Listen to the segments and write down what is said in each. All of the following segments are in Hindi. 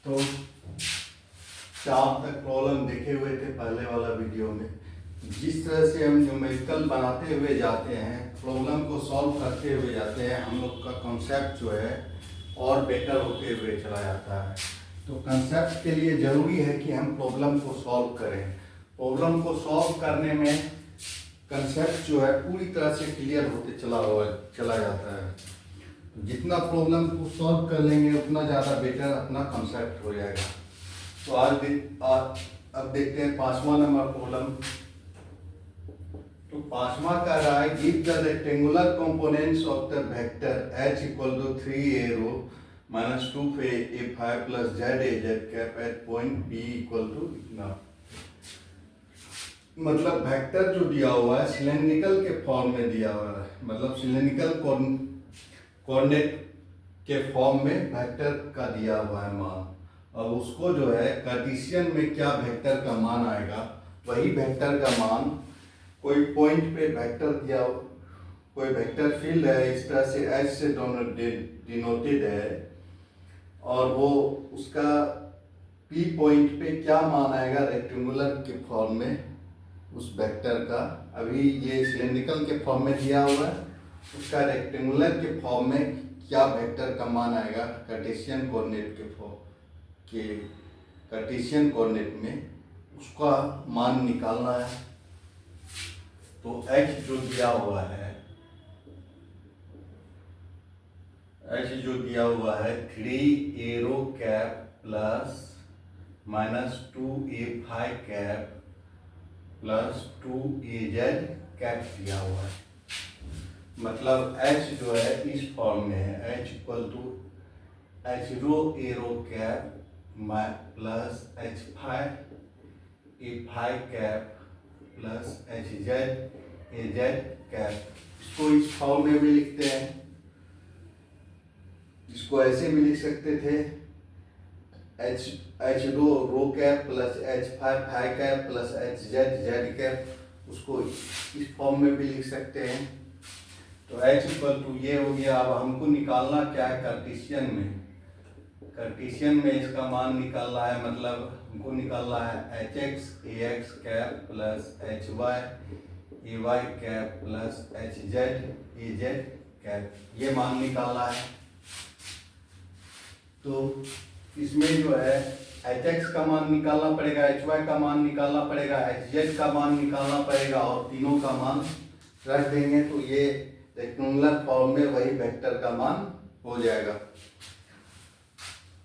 तो चार तक प्रॉब्लम देखे हुए थे पहले वाला वीडियो में। जिस तरह से हम न्यूमेरिकल बनाते हुए जाते हैं, प्रॉब्लम को सॉल्व करते हुए जाते हैं, हम लोग का कॉन्सेप्ट जो है और बेटर होते हुए चला जाता है। तो कंसेप्ट के लिए ज़रूरी है कि हम प्रॉब्लम को सॉल्व करें। प्रॉब्लम को सॉल्व करने में कंसेप्ट जो है पूरी तरह से क्लियर होते चला जाता है। तो जितना प्रॉब्लम को सॉल्व कर लेंगे उतना ज़्यादा बेटर अपना कंसेप्ट हो जाएगा। तो अब देखते हैं 5वां नंबर प्रॉब्लम। तो 5वां कह रहा है give the rectangular components of the vector h equal to 3a rho minus 2a5 plus za cap at point p equal to इतना। मतलब वेक्टर जो दिया हुआ है सिलेंड्रिकल के फॉर्म में दिया हुआ है, मतलब सिलेंड्रिकल कोऑर्डिनेट के फॉर्म में वेक्टर का दिया हुआ है मान। अब उसको जो है कार्टेशियन में क्या वेक्टर का मान आएगा, वही वेक्टर का मान कोई पॉइंट पे वेक्टर दिया, कोई वेक्टर फील्ड है इस तरह से एच से डिनोटेड है, और वो उसका पी पॉइंट पे क्या मान आएगा रेक्टेंगुलर के फॉर्म में उस वेक्टर का। अभी ये सिलेंड्रिकल के फॉर्म में दिया हुआ है, उसका रेक्टेंगुलर के फॉर्म में क्या वेक्टर का मान आएगा कार्टेशियन कोऑर्डिनेट के कार्टेशियन कोऑर्डिनेट में, उसका मान निकालना है। तो h जो दिया हुआ है, h जो दिया हुआ है 3a rho cap plus minus 2a5 cap plus 2az cap दिया हुआ है। मतलब h जो है इस फॉर्म में है, h equal to h rho a rho cap plus h5 a5 cap plus hz az cap. इसको इस फॉर्म में भी लिखते हैं, इसको ऐसे भी लिख सकते थे h रो cap plus h5 five cap plus hz z cap, उसको इस फॉर्म में भी लिख सकते हैं। तो h इक्वल टू ये हो गया। अब हमको निकालना क्या है कार्टेशियन में, कार्टेशियन में इसका मान निकालना है, मतलब हमको निकालना है hx ax cap plus hy ay cap plus hz az cap, ये मान निकालना है। तो इसमें जो है hx का मान निकालना पड़ेगा, hy का मान निकालना पड़ेगा, hz का मान निकालना पड़ेगा, और तीनों का मान रख देंगे तो ये रेक्टेंगुलर फॉर्म में वही वेक्टर का मान हो जाएगा।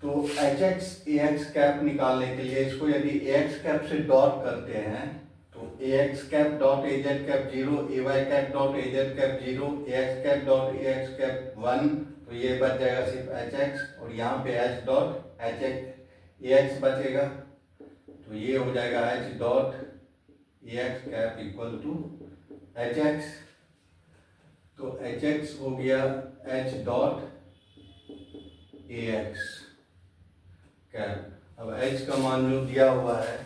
तो hx ax कैप निकालने के लिए इसको यदि ax कैप से डॉट करते हैं तो ax cap dot az cap 0, ay cap dot az cap 0, ax cap dot ax cap 1, तो ये बच जाएगा सिर्फ hx, और यहाँ पे h डॉट ax बचेगा, तो ये हो जाएगा h dot ax cap equal to hx। तो hx हो गया h डॉट ax कैप। अब h का मान जो दिया हुआ है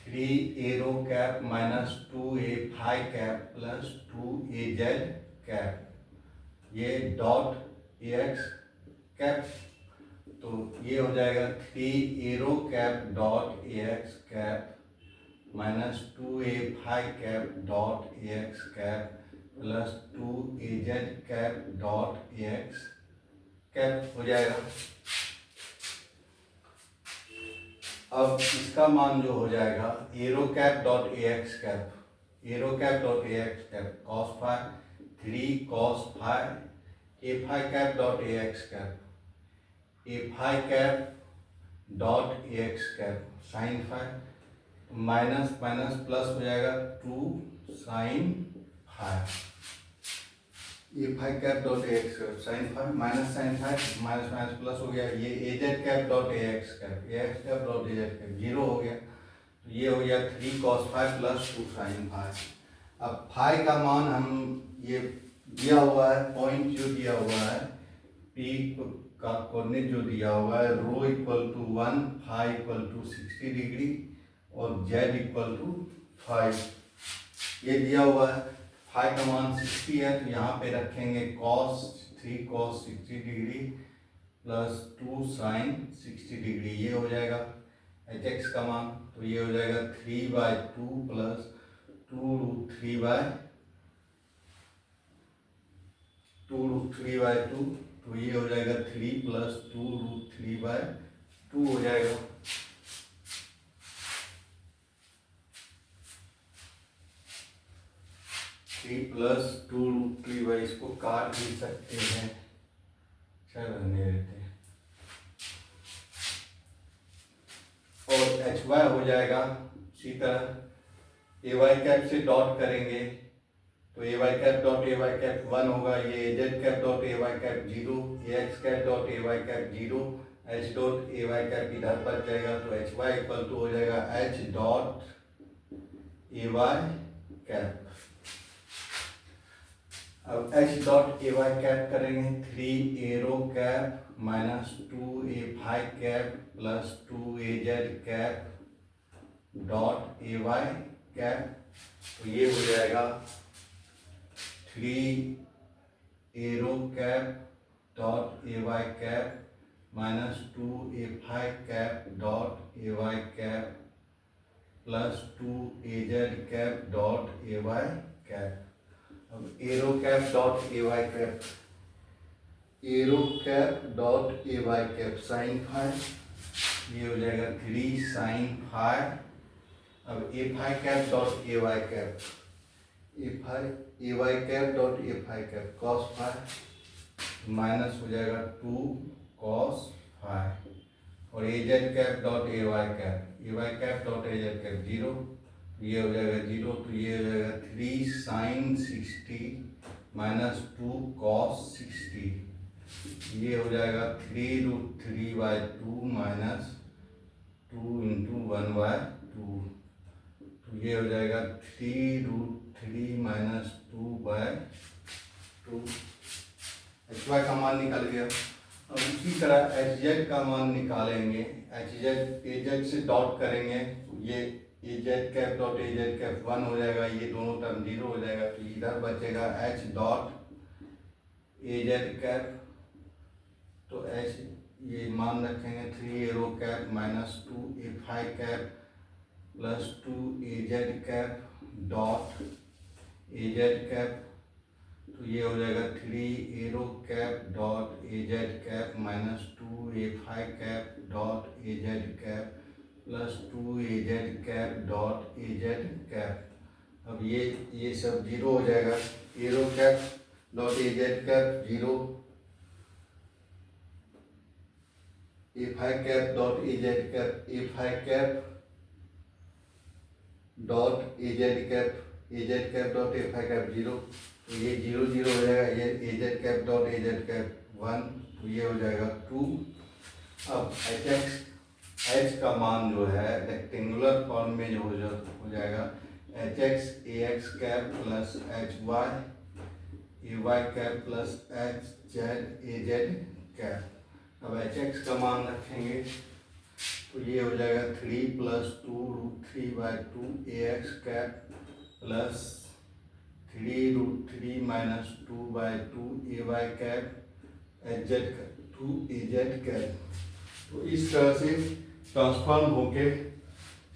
3a rho cap minus 2a5 cap plus 2az cap, ये डॉट ax कैप, तो ये हो जाएगा 3a rho cap dot ax cap minus 2a5 cap dot ax cap plus 2az cap dot ax cap हो जाएगा। अब इसका मान जो हो जाएगा a rho cap dot ax cap, a rho cap dot ax cap cos phi 3 cos phi a5 cap dot ax cap, a5 cap dot ax cap sine phi, minus minus plus हो जाएगा 2 sine phi, a5 cap dot ax cap sine phi minus sine phi, minus minus plus हो गया, ये az cap dot ax cap dot az cap 0 हो गया, तो ये हो गया 3 cos phi plus 2 sine phi. अब फाइव का मान हम ये दिया हुआ है, पॉइंट जो दिया हुआ है p का कोऑर्डिनेट जो दिया हुआ है rho equal to 1, phi equal to 60 degree और z इक्वल टू 5, ये दिया हुआ है। फाइव का मान 60 है, तो यहाँ पे रखेंगे cos 3 cos 60 degree plus 2 sine 60 degree, ये हो जाएगा एच एक्स का मान। तो ये हो जाएगा 3/2 प्लस 2√3/2, तो ये हो जाएगा 3 प्लस 2√3/2 हो जाएगा। थ्री प्लस 2√3, इसको काट भी सकते हैं, चल रहने देते हैं। और एच वाई हो जाएगा इसी तरह, ए वाई कैप से डॉट करेंगे तो a Y cap dot a Y cap 1 होगा, ये a Z cap dot a Y cap 0, a x cap dot a Y cap 0, H dot a Y cap इधर बच जाएगा, तो एच वाई इक्वल टू हो जाएगा H dot a Y cap. अब H dot a Y cap करेंगे, 3 a rho cap minus 2 A phi cap plus 2 A Z cap dot a Y cap, तो ये हो जाएगा 3 a rho cap dot a Y cap minus 2 A phi cap dot a Y cap plus 2 A Z cap dot a Y cap. अब a rho cap dot a Y cap, a rho cap dot a Y cap sine phi, ये हो जाएगा 3 साइन फाई। अब a phi cap dot a Y cap, a Y cap dot a phi cap cos phi minus हो जाएगा 2 कॉस फाई, और a Z cap dot a Y cap dot A Z cap 0, ये हो जाएगा 0, तो ये हो जाएगा 3 साइन 60 माइनस 2 कॉस 60, ये हो जाएगा 3√3/2 माइनस 2 इंटू 1/2, तो ये हो जाएगा 3√3 माइनस 2/2। एच वाई का मान निकल गया। अब उसी तरह एच जेड का मान निकालेंगे, एच जेड ए जेड से डॉट करेंगे, तो ये a Z cap dot A Z cap 1 हो जाएगा, ये दोनों टर्म 0 हो जाएगा, तो इधर बचेगा एच डॉट ए जेड कैप, तो एच ये मान रखेंगे 3 एरो कैप माइनस 2 ए फाई कैप प्लस 2 ए जेड कैप डॉट ए जेड कैप, तो ये हो जाएगा 3 एरो कैप डॉट ए जेड कैप माइनस 2 ए फाई कैप डॉट ए जेड कैप प्लस 2 ए जेड कैप डॉट ए जेड कैप। अब ये सब 0 हो जाएगा, a rho cap dot A Z cap 0, a phi cap dot A Z cap, a phi cap dot A Z cap dot a phi cap 0, तो ये 0 0 हो जाएगा, ये a Z cap dot A Z cap 1, तो ये हो जाएगा 2। अब एच का मान जो है रेक्टेंगुलर फॉर्म में जो हो जाएगा H X A x cap plus H Y A Y cap plus H Z A Z cap. अब एच एक्स का मान रखेंगे, तो ये हो जाएगा 3 plus 2√3/2 A x cap plus 3√3 minus 2/2 A Y cap H Z 2 A Z cap. तो इस तरह से ट्रांसफॉर्म होके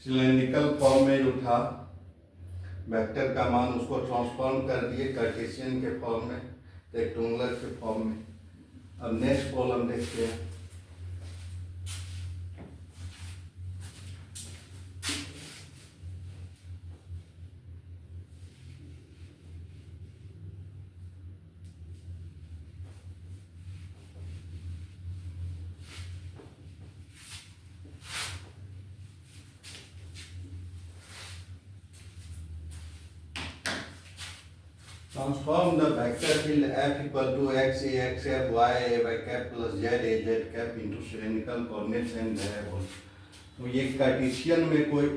सिलेंड्रिकल फॉर्म में जो था वेक्टर का मान, उसको ट्रांसफॉर्म कर दिए कार्टेशियन के फॉर्म में, रेक्टेंगुलर के फॉर्म में। अब नेक्स्ट प्रॉब्लम देखते हैं। Transform the vector field F equal to x a x cap y a y cap plus z a z cap into cylindrical coordinates and variables। तो ये कार्टेशियन में कोई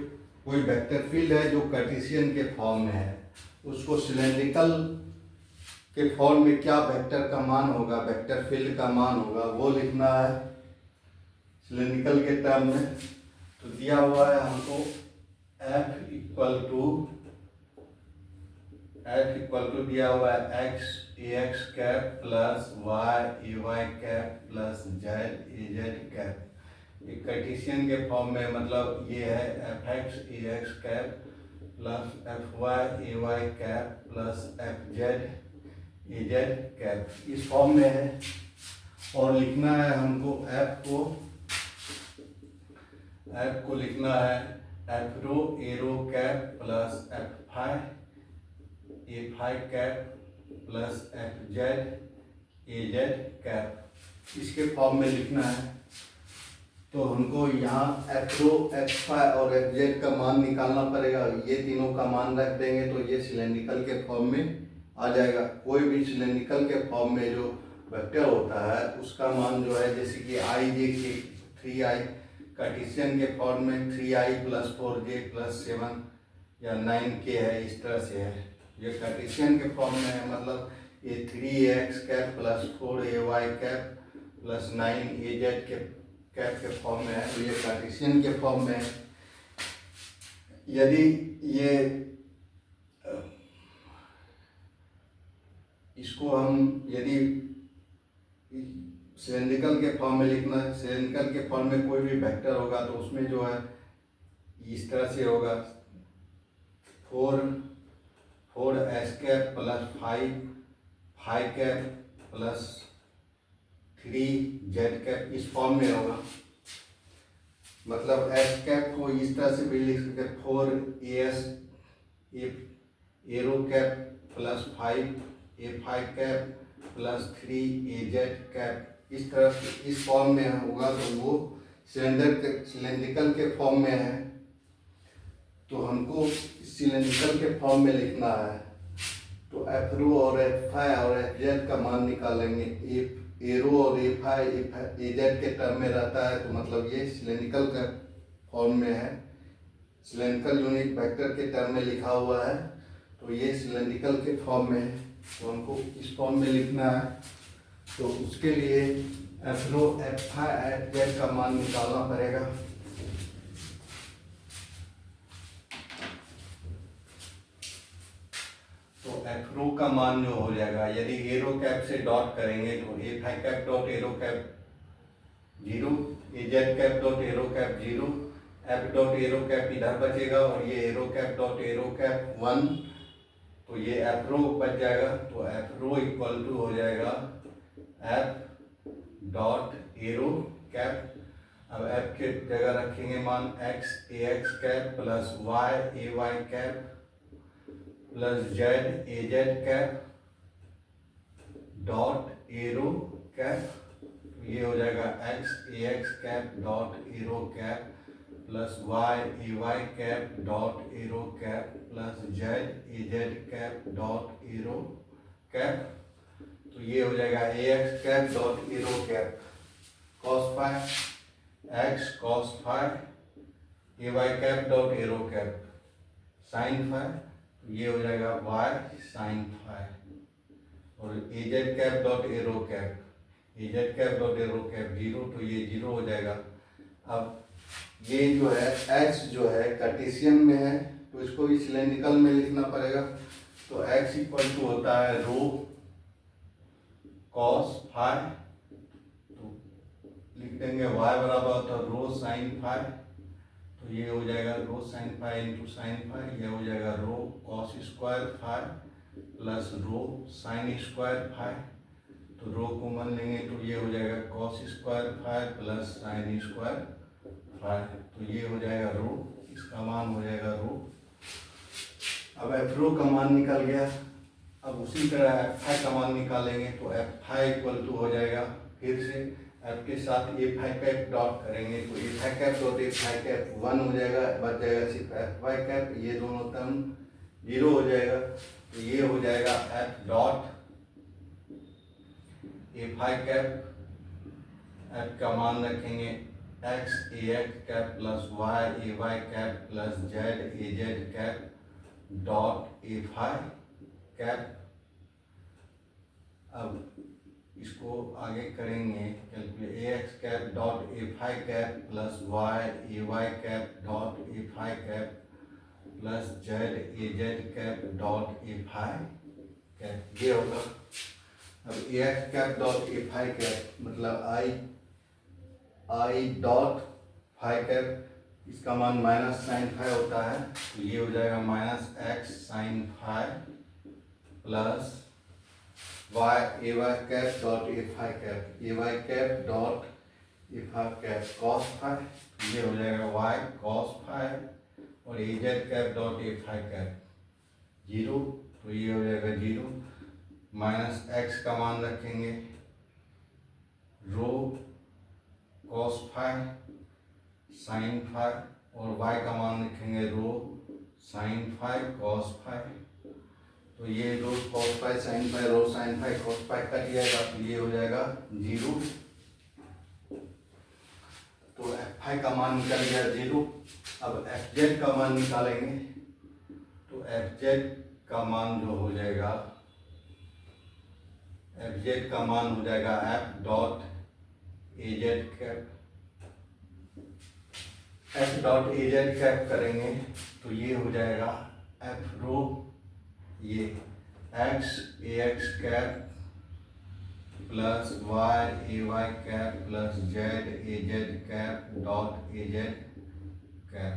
वेक्टर फील्ड है जो कार्टेशियन के फॉर्म में है, उसको सिलेंड्रिकल के फॉर्म में क्या वेक्टर का मान होगा, वेक्टर फील्ड का मान होगा, वो लिखना है सिलेंड्रिकल के टर्म में। तो दिया हुआ है हमको F इक्वल टू दिया हुआ है x A x cap plus Y A Y cap plus Z A Z cap. एक कार्टेशियन के फॉर्म में मतलब ये है एफ एक्स ए x cap plus F Y ए Y cap plus F Z ए जेड कैप, इस फॉर्म में है। और लिखना है हमको एफ को लिखना है F rho A rho cap plus F phi A phi cap plus F Z A Z cap, इसके फॉर्म में लिखना है। तो हमको यहाँ एफ रो एफ फाई और एफ जेड का मान निकालना पड़ेगा। ये तीनों का मान रख देंगे तो ये सिलेंड्रिकल के फॉर्म में आ जाएगा। कोई भी सिलेंड्रिकल के फॉर्म में जो वेक्टर होता है उसका मान जो है, जैसे कि आई जे के 3i, कार्टेशियन के फॉर्म में 3i प्लस 4j प्लस 7 या 9k है, इस तरह से है। ये कार्टेशियन के फॉर्म में है, मतलब ये 3ax cap plus 4ay cap plus 9az cap के फॉर्म में है। तो ये कार्टेशियन के फॉर्म में है। यदि ये इसको हम यदि सिलेंड्रिकल के फॉर्म में लिखना है, सिलेंड्रिकल के फॉर्म में कोई भी वेक्टर होगा तो उसमें जो है इस तरह से होगा 4 cap plus 5 cap plus 3z cap, इस फॉर्म में होगा। मतलब एस कैप को इस तरह से भी लिख सकते 4as arrow cap plus 5a5 cap plus 3az cap, इस तरह से इस फॉर्म में होगा। तो वो सिलेंड्रिकल के फॉर्म में है, तो हमको सिलेंड्रिकल के फॉर्म में लिखना है। तो एफ रो और एफ फाई और एफ जेड का मान निकालेंगे। ए रो और ए फाई ए जेड के टर्म में रहता है, तो मतलब ये सिलेंड्रिकल का फॉर्म में है। सिलेंड्रिकल यूनिट वेक्टर के टर्म में लिखा हुआ है, तो ये सिलेंड्रिकल के फॉर्म में है। तो हमको इस फॉर्म में लिखना है। तो उसके लिए F rho F phi F Z का मान निकालना पड़ेगा। तो एफ रो का मान जो हो जाएगा, यदि एरो कैप से डॉट करेंगे तो a phi cap dot a rho cap 0, a Z cap dot a rho cap 0, F dot a rho cap इधर बचेगा और ये a rho cap dot a rho cap 1, तो ये एफ रो बच जाएगा। तो एफ रो इक्वल टू हो जाएगा एफ डॉट एरो कैप। अब एफ के जगह रखेंगे मान x A x cap plus Y A Y cap plus Z A Z cap dot a rho cap. तो ये हो जाएगा x A x cap dot a rho cap plus Y A Y cap dot a rho cap plus Z A Z cap dot a rho cap. तो ये हो जाएगा a x cap dot a rho cap cos phi x cos phi a Y cap dot a rho cap sine phi, ये हो जाएगा y साइन फाई। और a Z cap dot a rho cap a Z cap dot a rho cap 0, तो ये 0 हो जाएगा। अब ये जो है x जो है कार्टेशियन में है, तो इसको भी सिलेंड्रिकल में लिखना पड़ेगा। तो x इक्वल टू होता है रो कॉस फाई, तो लिख देंगे y बराबर होता है रो साइन फाई। तो ये हो जाएगा rho sine phi into sine phi, ये हो जाएगा rho cos square phi plus rho sine square phi. तो रो को मान लेंगे तो ये हो जाएगा cos square phi plus sine square phi. तो ये हो जाएगा रो, इसका मान हो जाएगा रो। अब एफ रो का मान निकल गया। अब उसी तरह एफ फाई का मान निकालेंगे। तो एफ फाई इक्वल टू हो जाएगा, फिर से एफ के साथ ए फाई कैप डॉट करेंगे तो a phi cap dot a phi cap 1 हो जाएगा, बच जाएगा सिर्फ एफ वाई कैप, ये दोनों टर्म 0 हो जाएगा। तो ये हो जाएगा F dot a phi cap, F का मान रखेंगे x A x cap plus Y A Y cap plus Z A Z cap dot a phi cap. अब इसको आगे करेंगे calculate a x cap dot a phi cap plus Y A Y cap dot a phi cap plus Z A Z cap dot a phi cap ये होगा। अब a x cap dot a phi cap मतलब आई डॉट फाई कैप, इसका मान माइनस साइन फाई होता है, तो ये हो जाएगा minus x sine phi plus Y A Y cap dot a phi cap, a Y cap dot a phi cap cos phi, ये हो जाएगा वाई कॉस फाई, और a Z cap dot a phi cap 0, तो ये हो जाएगा 0, माइनस एक्स का मान रखेंगे rho cos phi sine phi, और y का मान लिखेंगे rho sine phi cos phi, तो ये rho cos phi sine phi rho sine phi cos phi cut जाएगा, तो ये हो जाएगा 0, तो एफ फाई का मान निकल गया 0। अब एफ जेड का मान निकालेंगे, तो एफ जेड का मान जो हो जाएगा, एफ जेड का मान हो जाएगा एफ डॉट ए जेड कैप, एफ डॉट ए जेड कैप करेंगे तो ये हो जाएगा एफ रो ये X A x cap plus Y A Y cap plus Z A Z cap dot A Z cap,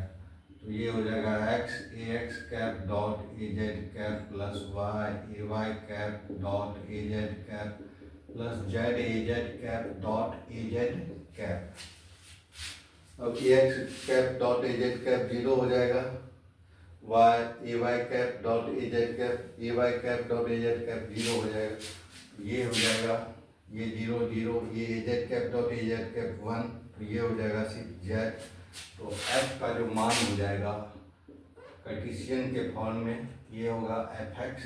तो ये हो जाएगा x A x cap dot A Z cap plus Y A Y cap dot A Z cap plus Z A Z cap dot A Z cap. अब a x cap dot A Z cap 0 हो जाएगा, y A Y cap dot A Z cap a Y cap dot A Z cap 0 हो जाएगा, ये हो जाएगा ये 0 0, ये a Z cap dot A Z cap 1, तो ये हो जाएगा सिर्फ जेड, तो एफ का जो मान हो जाएगा कार्टेशियन के फॉर्म में ये होगा एफ एक्स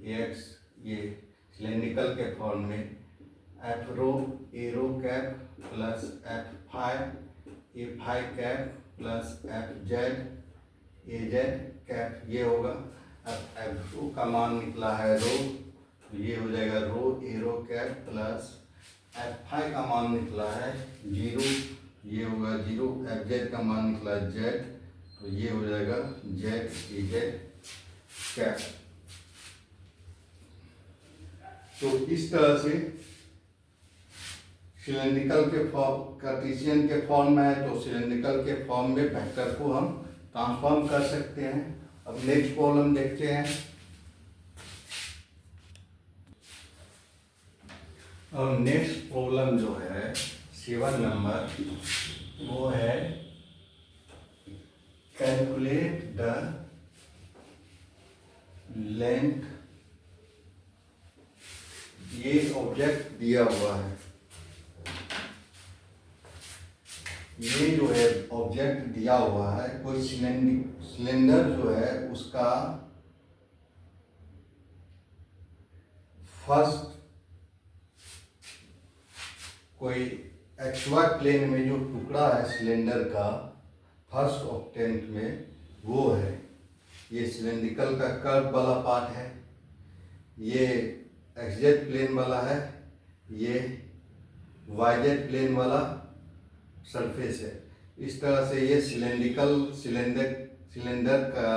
ए एक्स, ये सिलेंड्रिकल के फॉर्म में F rho A rho cap plus F phi A phi cap plus F Z A Z cap, ये होगा। अब एफ रो का मान निकला है रो, तो ये हो जाएगा रो ए rho cap plus F phi का मान निकला है 0, ये होगा 0, एफ जेड का मान निकला जेड, तो ये हो जाएगा जेड ए जेड कैप। तो इस तरह से सिलेंड्रिकल के फॉर्म कार्टेशियन के फॉर्म में है, तो सिलेंड्रिकल के फॉर्म में वेक्टर को हम ट्रांसफॉर्म कर सकते हैं। अब नेक्स्ट प्रॉब्लम देखते हैं। अब नेक्स्ट प्रॉब्लम जो है 7 नंबर, वो है कैलकुलेट द लेंथ, ये ऑब्जेक्ट दिया हुआ है, ये जो है ऑब्जेक्ट दिया हुआ है, कोई सिलेंडर जो है उसका फर्स्ट कोई एक्सवाई प्लेन में जो टुकड़ा है सिलेंडर का फर्स्ट ऑक्टेंट में वो है, ये सिलेंड्रिकल का कर्व वाला पार्ट है, ये एक्सजेड प्लेन वाला है, ये वाईजेड प्लेन वाला सरफेस है। इस तरह से ये सिलेंडर का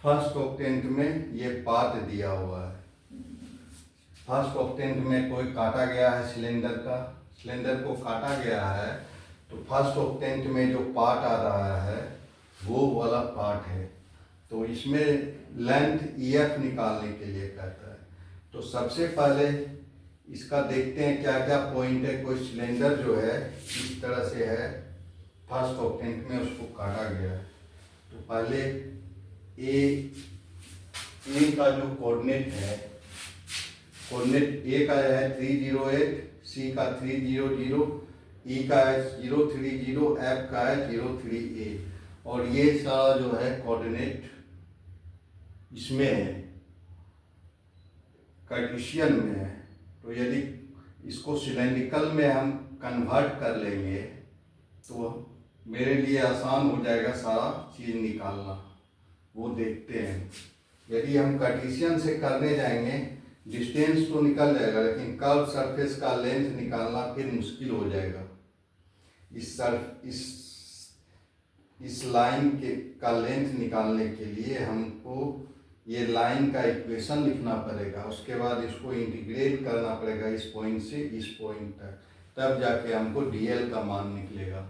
फर्स्ट ऑक्टेंट में ये पार्ट दिया हुआ है। फर्स्ट ऑक्टेंट में कोई काटा गया है सिलेंडर को काटा गया है, तो फर्स्ट ऑक्टेंट में जो पार्ट आ रहा है वो वाला पार्ट है, तो इसमें लेंथ EF निकालने के लिए कहता है। तो सबसे पहले इसका देखते हैं क्या क्या पॉइंट है। कोई सिलेंडर जो है इस तरह से है, फर्स्ट ऑक्टेंट में उसको काटा गया है, तो पहले ए का जो कोऑर्डिनेट है, कोऑर्डिनेट ए का है 308, सी का 300, ई का है 030, एफ का है 03A, और ये सारा जो है कोऑर्डिनेट इसमें है, कार्टेशियन में है। तो यदि इसको सिलेंड्रिकल में हम कन्वर्ट कर लेंगे तो मेरे लिए आसान हो जाएगा सारा चीज़ निकालना, वो देखते हैं। यदि हम कार्टेशियन से करने जाएंगे डिस्टेंस तो निकल जाएगा, लेकिन कर्व सरफेस का लेंथ निकालना फिर मुश्किल हो जाएगा। इस लाइन का लेंथ निकालने के लिए हमको ये लाइन का इक्वेशन लिखना पड़ेगा, उसके बाद इसको इंटीग्रेट करना पड़ेगा इस पॉइंट से इस पॉइंट तक, तब जाके हमको डीएल का मान निकलेगा।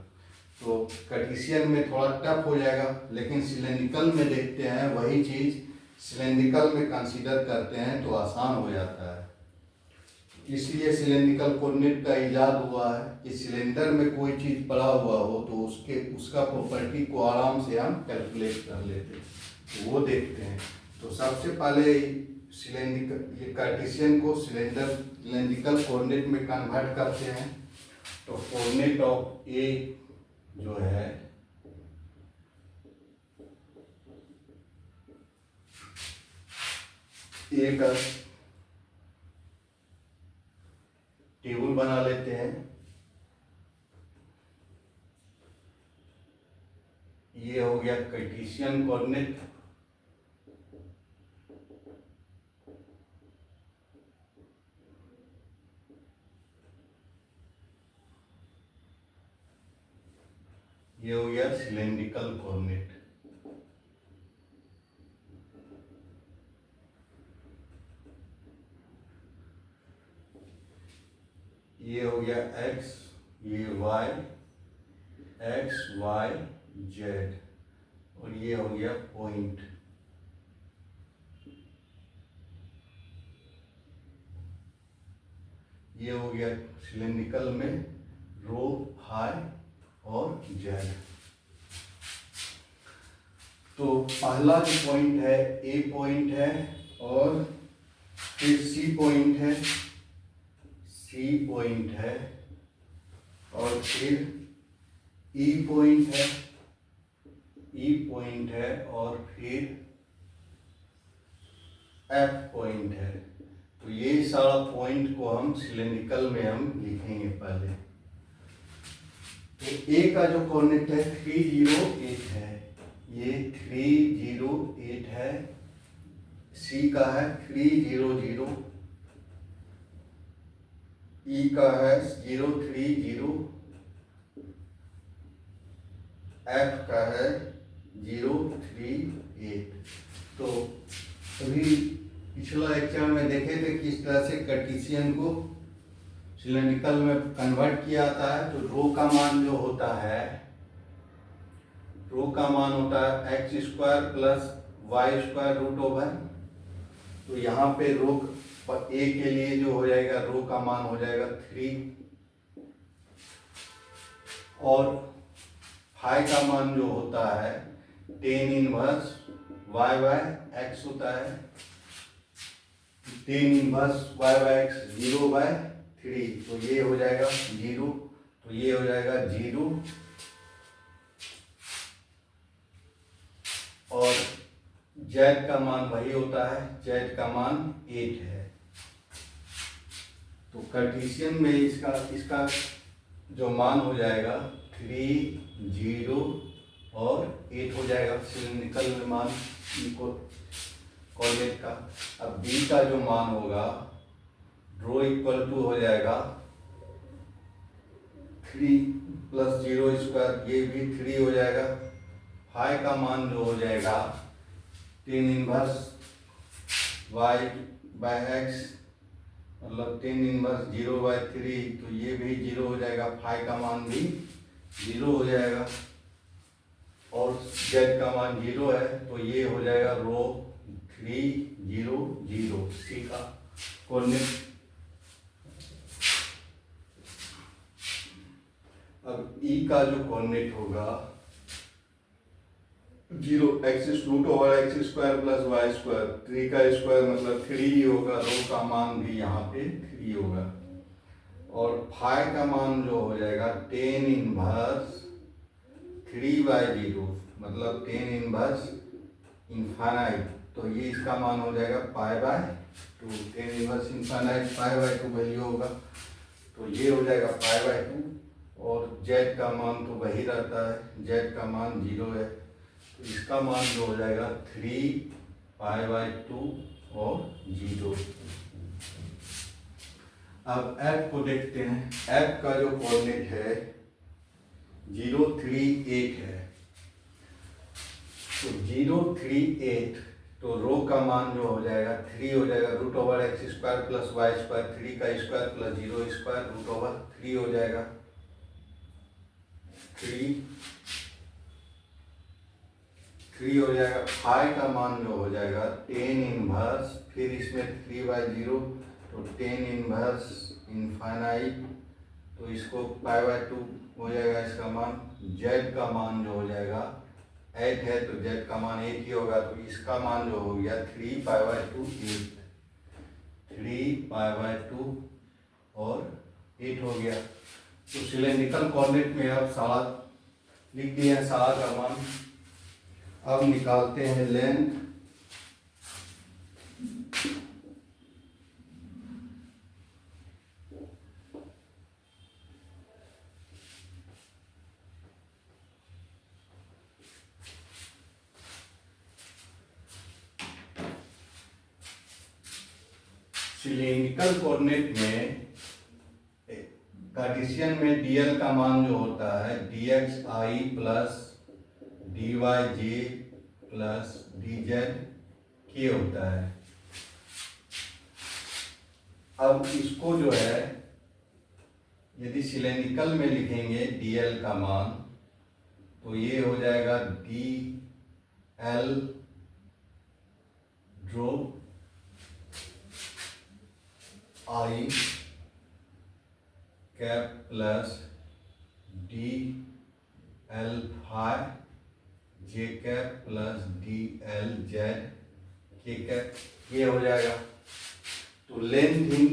तो कार्टेशियन में थोड़ा टफ हो जाएगा, लेकिन सिलेंड्रिकल में देखते हैं वही चीज़ सिलेंड्रिकल में कंसीडर करते हैं तो आसान हो जाता है। इसलिए सिलेंड्रिकल कोऑर्डिनेट का इजाद हुआ है कि सिलेंडर में कोई चीज़ पड़ा हुआ हो तो उसका प्रॉपर्टी को आराम से हम कैलकुलेट कर लेते हैं, तो वो देखते हैं। तो सबसे पहले सिलेंड्रिकल ये कार्टेशियन को सिलेंड्रिकल कोऑर्डिनेट में कन्वर्ट करते हैं। तो कोऑर्डिनेट ऑफ ए जो है ए का टेबल बना लेते हैं। ये हो गया कार्टेशियन कोऑर्डिनेट, ये हो गया सिलेंड्रिकल कोऑर्डिनेट। ये हो गया x, ये y, x y z, और ये हो गया पॉइंट। ये हो गया सिलेंड्रिकल में रो, हाई और जेड। तो पहला जो पॉइंट है ए पॉइंट है, और फिर सी पॉइंट है, सी पॉइंट है, और फिर ई पॉइंट है, ई पॉइंट है, और फिर एफ पॉइंट है। तो ये सारा पॉइंट को हम सिलेंड्रिकल में हम लिखेंगे पहले। तो ए का जो कोऑर्डिनेट है 308 है, ये 308 है। सी का है 300, ई का है 030, एफ का है 038। तो अभी पिछला लेक्चर में देखे थे किस तरह से कार्टेशियन को सिलेंड्रिकल में कन्वर्ट किया जाता है। तो रो का मान जो होता है, रो का मान होता है x² प्लस y²√। तो यहाँ पे रो ए के लिए जो हो जाएगा रो का मान हो जाएगा 3, और फाई का मान जो होता है tan इनवर्स y/x होता है, tan इनवर्स y/x 0/3। तो ये हो जाएगा 0, तो ये हो जाएगा 0, और z का मान वही होता है, z का मान 8 है। तो कार्टेशियन में इसका जो मान हो जाएगा 3, 0 और 8 हो जाएगा सिलेंड्रिकल में मान कोऑर्डिनेट का। अब बी का जो मान होगा रो इक्वल टू हो जाएगा 3 + 0², ये भी 3 हो जाएगा। फाई का मान जो हो जाएगा tan इनवर्स y/x, मतलब tan इनवर्स 0/3, तो ये भी 0 हो जाएगा। फाई का मान भी 0 हो जाएगा, और z का मान 0 है, तो ये हो जाएगा रो 3, 0, 0 सी का कोऑर्डिनेट। अब ई का जो कोऑर्डिनेट होगा 0x√x² प्लस y², 3 का स्क्वायर मतलब 3 ही होगा, रो का मान भी यहाँ पे 3 होगा। और फाई का मान जो हो जाएगा tan इनवर्स 3/0, मतलब tan इनवर्स इनफाइनाइट, तो ये इसका मान हो जाएगा π/2। tan इनवर्स इनफाइनाइट π/2 वैल्यू होगा, तो ये हो जाएगा π/2। और z का मान तो वही रहता है, z का मान 0 है, तो इसका मान जो हो जाएगा 3π/2 और 0। अब f को देखते हैं। f का जो कोऑर्डिनेट है 038 है, तो 038 तो रो का मान जो हो जाएगा 3 हो जाएगा root over X square plus Y square, 3 का square plus 0 square root over 3 हो जाएगा। 3 हो जाएगा। फाई का मान जो हो जाएगा 10 इनवर्स, फिर इसमें 3/0 तो 10 इनवर्स इनफाइनाइट, तो इसको पाई/2 हो जाएगा इसका मान। जेड का मान जो हो जाएगा 8 है तो जेड का मान 8 ही होगा, तो इसका मान जो हो गया 3π/2 8, 3π/2 और 8 हो गया। तो सिलेंड्रिकल कोऑर्डिनेट में अब सारा लिख दिया है, सारा का मान। अब निकालते हैं लेंथ। सिलेंड्रिकल कोऑर्डिनेट में कार्टेशियन में dl का मान जो होता है dxi plus dyj plus dzk होता है। अब इसको जो है यदि सिलेंड्रिकल में लिखेंगे dl का मान, तो ये हो जाएगा dl d rho i cap plus D L phi j cap plus D l z के कैप, ये हो जाएगा। तो लेंथ इन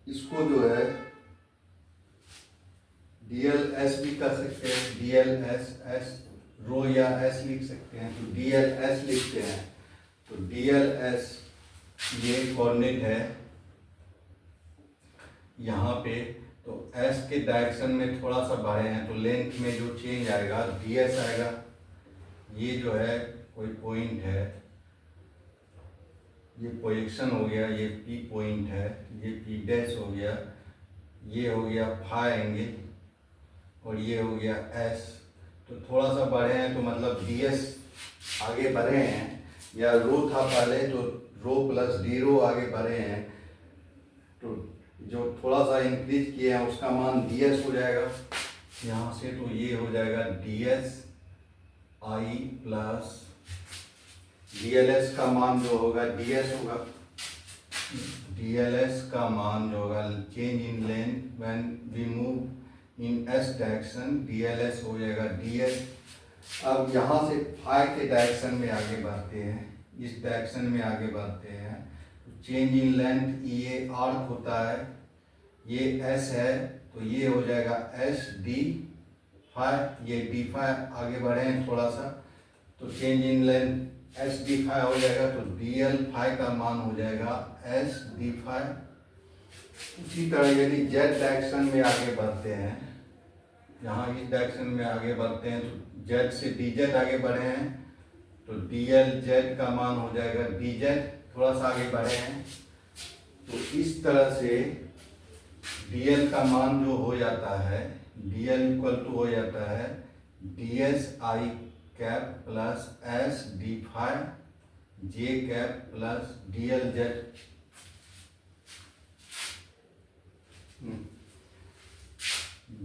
इसको जो है डी एल एस भी कर सकते हैं, डी एल एस एस रो या एस लिख सकते हैं, तो डी एल एस लिखते हैं। तो डी एल एस ये कोऑर्डिनेट है यहाँ पे, तो एस के डायरेक्शन में थोड़ा सा बढ़े हैं तो लेंथ में जो चेंज आएगा डी एस आएगा। ये जो है कोई पॉइंट है, ये प्रोजेक्शन हो गया, ये पी पॉइंट है, ये पी डैश हो गया, ये हो गया फाई एंगल और ये हो गया एस। तो थोड़ा सा बढ़े हैं तो मतलब डी एस आगे बढ़े हैं, या रो था पहले तो रो प्लस डी रो आगे बढ़े हैं, तो जो थोड़ा सा इंक्रीज किए हैं उसका मान डी एस हो जाएगा यहाँ से। तो ये हो जाएगा D S I plus D L S का मान जो होगा डी एस होगा। डी एल एस का मान जो होगा change in length when we move in S direction, D L S हो जाएगा डी एस। अब यहाँ से फाई के डायरेक्शन में आगे बढ़ते हैं, इस डायरेक्शन में आगे बढ़ते हैं, चेंज इन लेंथ ये आर्क होता है, ये एस है तो ये हो जाएगा एस डी फाई, ये डी फाई आगे बढ़े हैं थोड़ा सा तो change in length S D phi हो जाएगा। तो डी एल फाई का मान हो जाएगा एस डी फाई। उसी तरह यदि जेड डायरेक्शन में आगे बढ़ते हैं, यहाँ इस डायरेक्शन में आगे बढ़ते हैं तो जेड से डी जेड आगे बढ़े हैं तो डी एल जेड का मान हो जाएगा डी जेड, थोड़ा सा आगे बढ़े हैं तो इस तरह से डी एल का मान जो हो जाता है डी एल इक्वल टू हो जाता है d S i cap plus s D phi j cap plus D l z.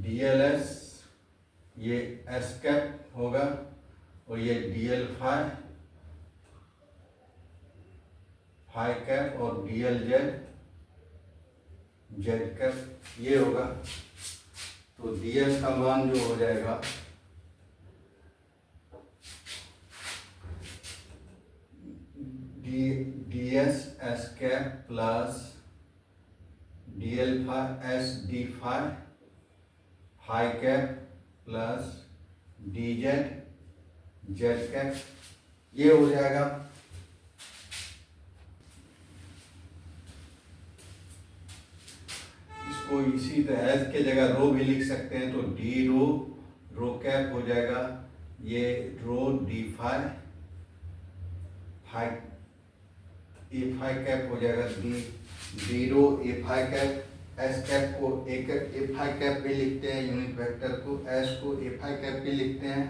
D L s ये एस कैप होगा और ये d L phi phi cap और d l z Z cap ये होगा। तो डी एल का मान जो हो जाएगा D S S cap plus D L phi S D phi phi cap plus D Z Z cap ये हो जाएगा। इसको इसी तरह एस के जगह रो भी लिख सकते हैं तो डी रो रो कैप हो जाएगा, ये rho D phi phi A phi cap हो जाएगा, डी डी रो ए फाई कैप एस कैप को एक ए फाई कैप पे लिखते हैं, यूनिट वेक्टर को, एस को ए फाई कैप पे लिखते हैं,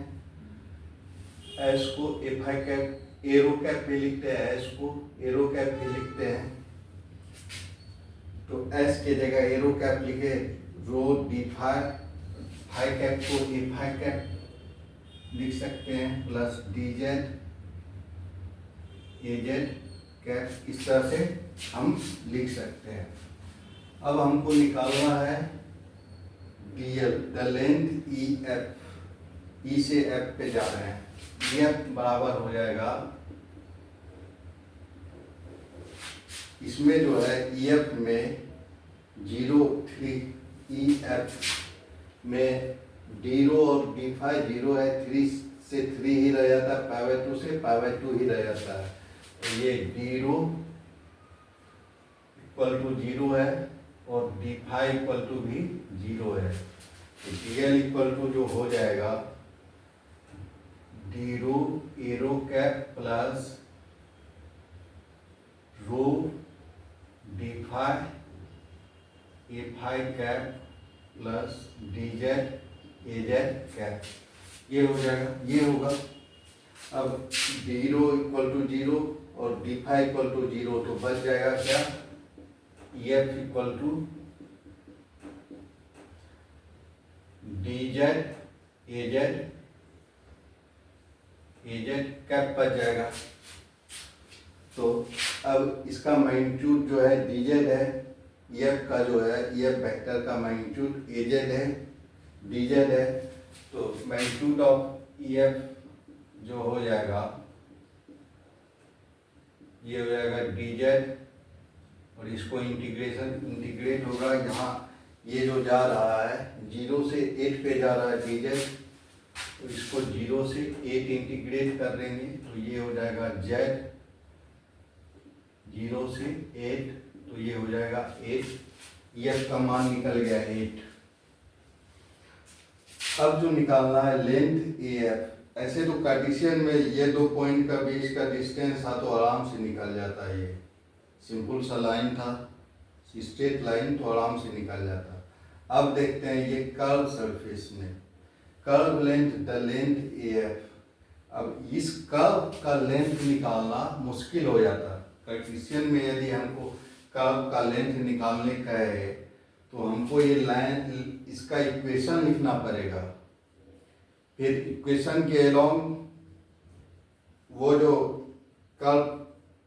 एस को ए फाई कैप एरो कैप पे लिखते हैं, एस को एरो कैप पे लिखते हैं। तो एस के जगह एरो कैप लिखे, rho D phi, phi cap को ए फाई कैप लिख सकते हैं, plus D Z A Z cap, इस तरह से हम लिख सकते हैं। अब हमको निकालना है d l, the length e F, E से एफ पे जा रहे हैं, ई एफ बराबर हो जाएगा, इसमें जो है ई एफ में 0 3 ई एफ में डी.रो और डी.फाई 0 है, 3 से 3 ही रह जाता है, π/2 से π/2 ही रह जाता है। तो ये डी.रो इक्वल टू 0 है और डी.फाई इक्वल टू भी 0 है। तो डी.एल इक्वल टू जो हो जाएगा d rho a rho cap plus rho d phi a phi cap plus D Z A Z cap, ये हो जाएगा, ये होगा। अब डी.रो इक्वल टू 0 और डी.फाई इक्वल टू 0, तो बच जाएगा क्या, E F equal to D Z A Z cap बच जाएगा। तो अब इसका मैग्नीट्यूड जो है डी जेड है, ई एफ का जो है ई एफ वेक्टर का मैग्नीट्यूड ए जेड है, डी जेड है। तो मैग्नीट्यूड ऑफ ई एफ जो हो जाएगा, ये हो जाएगा डी जेड, और इसको इंटीग्रेट होगा, यहाँ ये जो जा रहा है 0 से 8 पे जा रहा है डी जेड, तो इसको 0 से 8 इंटीग्रेट कर देंगे, तो ये हो जाएगा जेड 0 से 8, तो ये हो जाएगा 8, ई एफ का मान निकल गया 8। अब जो निकालना है लेंथ ए एफ, ऐसे तो कार्टेशियन में ये 2 पॉइंट का बीच का डिस्टेंस था तो आराम से निकल जाता है, ये सिंपल सा लाइन था, स्ट्रेट लाइन, तो आराम से निकल जाता। अब देखते हैं ये कर्व सरफेस में, curve length, the length A F. अब इस कर्व का लेंथ निकालना मुश्किल हो जाता है कार्टेशियन में। यदि हमको कर्व का लेंथ निकालने का है तो हमको ये लाइन, इसका इक्वेशन लिखना पड़ेगा, फिर इक्वेशन के अलोंग वो जो कर्व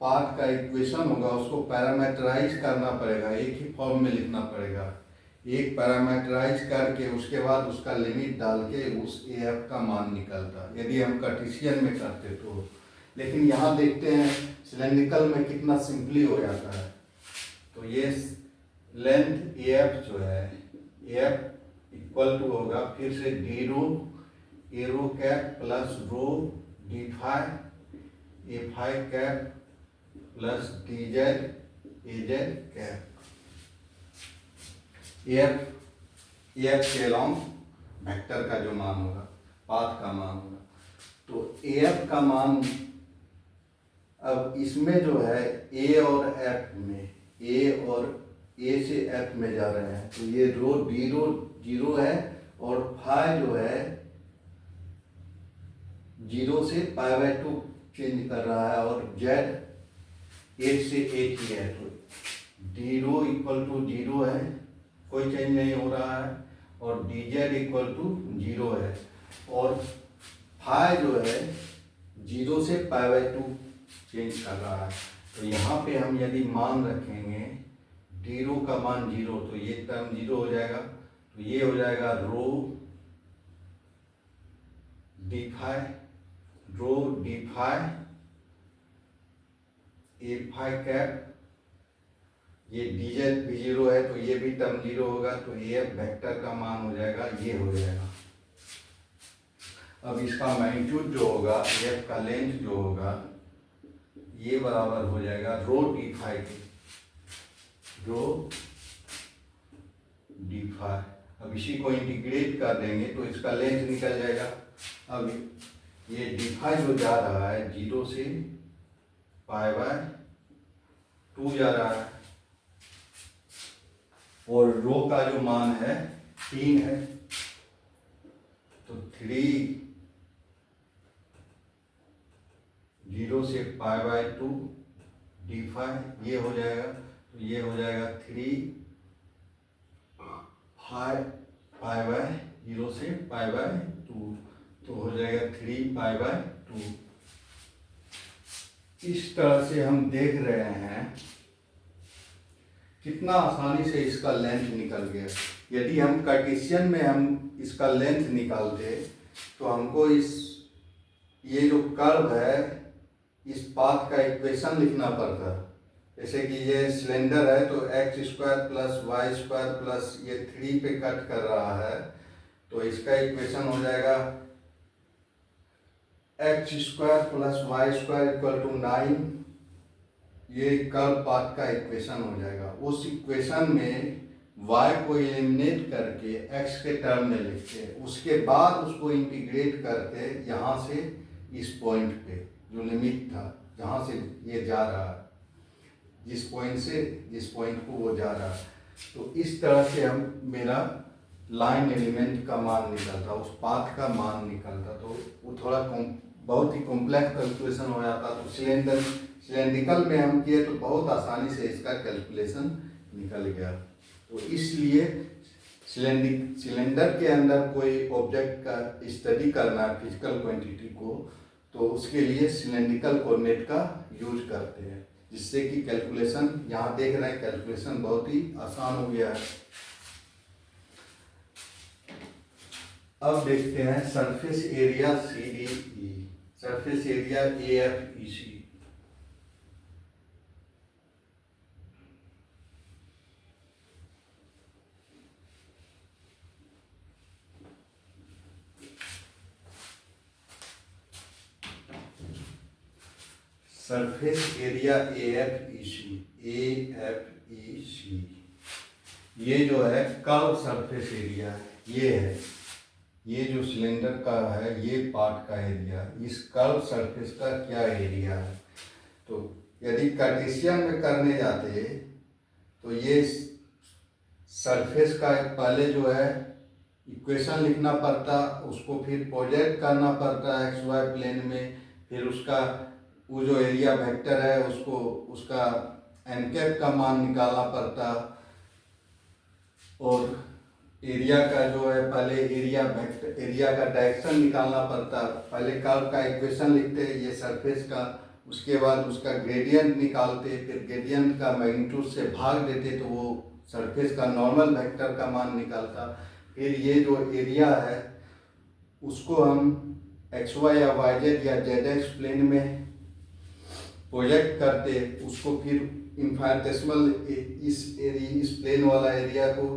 पार्ट का इक्वेशन होगा उसको पैरामीटराइज करना पड़ेगा, एक ही फॉर्म में लिखना पड़ेगा, एक पैरामीटराइज करके उसके बाद उसका लिमिट डाल के उस ए एफ का मान निकलता, यदि हम कार्टेशियन में करते तो। लेकिन यहाँ देखते हैं सिलेंड्रिकल में कितना सिंपली हो जाता है। तो ये लेंथ ए एफ जो है, ए एफ इक्वल टू होगा फिर से d rho a rho cap plus rho d phi a phi cap plus D Z A Z cap. A F के अलोंग वेक्टर का जो मान होगा, पाथ का मान होगा, तो ए एफ का मान, अब इसमें जो है ए और एफ में, ए और ए से एफ में जा रहे हैं, तो ये रो डी.रो 0 है और फाई जो है 0 से π/2 चेंज कर रहा है, और जेड 8 से 8 ही है, तो डी.रो इक्वल टू 0 है, कोई चेंज नहीं हो रहा है, और डी जेड इक्वल टू 0 है, और फाई जो है 0 से π/2 चेंज कर रहा है। तो यहाँ पे हम यदि मान रखेंगे डी.रो का मान 0, तो ये टर्म 0 हो जाएगा, तो ये हो जाएगा रो डी.फाई ए फाई कैप, ये डी जेड भी 0 है, तो ये भी टर्म 0 होगा, तो ए एफ वेक्टर का मान हो जाएगा, ये हो जाएगा। अब इसका मैग्नीट्यूड जो होगा, ए एफ का लेंथ जो होगा, ये बराबर हो जाएगा रो डी.फाई के, रो डी.फाई। अब इसी को इंटीग्रेट कर देंगे तो इसका लेंथ निकल जाएगा। अब ये डी.फाई जो जा रहा है 0 से π/2 जा रहा है, और रो का जो मान है 3 है, तो 3 0 से π/2 d5 ये हो जाएगा। तो ये हो जाएगा 3 π/0 से π/2, तो हो जाएगा 3 π/2। इस तरह से हम देख रहे हैं कितना आसानी से इसका लेंथ निकल गया। यदि हम कार्टेशियन में हम इसका लेंथ निकालते तो हमको ये जो कर्व है इस पाथ का इक्वेशन लिखना पड़ता। जैसे कि ये सिलेंडर है तो x² + y² प्लस ये 3 पे कट कर रहा है, तो इसका इक्वेशन हो जाएगा x² + y² = 9। ये कर्व पाथ का इक्वेशन हो जाएगा। उस इक्वेशन में y को एलिमिनेट करके x के टर्म में लिखते हैं, उसके बाद उसको इंटीग्रेट करते यहाँ से इस पॉइंट पे जो लिमिट था जहाँ से ये जा रहा है, जिस पॉइंट से जिस पॉइंट को वो जा रहा है। तो इस तरह से हम मेरा लाइन एलिमेंट का मान निकलता, उस पाथ का मान निकलता। तो वो थोड़ा बहुत ही कॉम्प्लेक्स कैलकुलेशन हो जाता। तो सिलेंड्रिकल में हम किए तो बहुत आसानी से इसका कैलकुलेशन निकल गया। तो इसलिए सिलेंडर के अंदर कोई ऑब्जेक्ट का स्टडी करना है, फिजिकल क्वांटिटी को, तो उसके लिए सिलेंड्रिकल कोऑर्डिनेट का यूज करते हैं, जिससे कि कैलकुलेशन यहाँ देख रहे हैं कैलकुलेशन बहुत ही आसान हो गया है। अब देखते हैं surface area CDE, surface area AFEC। Surface area AFEC ये जो है कर्व सरफेस एरिया ये है। ये जो सिलेंडर का है ये पार्ट का एरिया, इस कर्व सरफेस का क्या एरिया है। तो यदि कार्टेशियन में करने जाते तो ये सरफेस का पहले जो है इक्वेशन लिखना पड़ता, उसको फिर प्रोजेक्ट करना पड़ता XY प्लेन में, फिर उसका वो जो एरिया वेक्टर है उसको उसका एनकैप का मान निकालना पड़ता, और एरिया का जो है पहले एरिया वेक्टर एरिया का डायरेक्शन निकालना पड़ता। पहले कर्व का इक्वेशन लिखते ये सरफेस का, उसके बाद उसका ग्रेडियंट निकालते, फिर ग्रेडियंट का मैग्नीट्यूड से भाग देते तो वो सरफेस का नॉर्मल वेक्टर का मान निकालता। फिर ये जो एरिया है उसको हम XY या YZ या ZX प्लेन में प्रोजेक्ट करते, उसको फिर इन्फाइनेटेसिमल इस प्लेन वाला एरिया को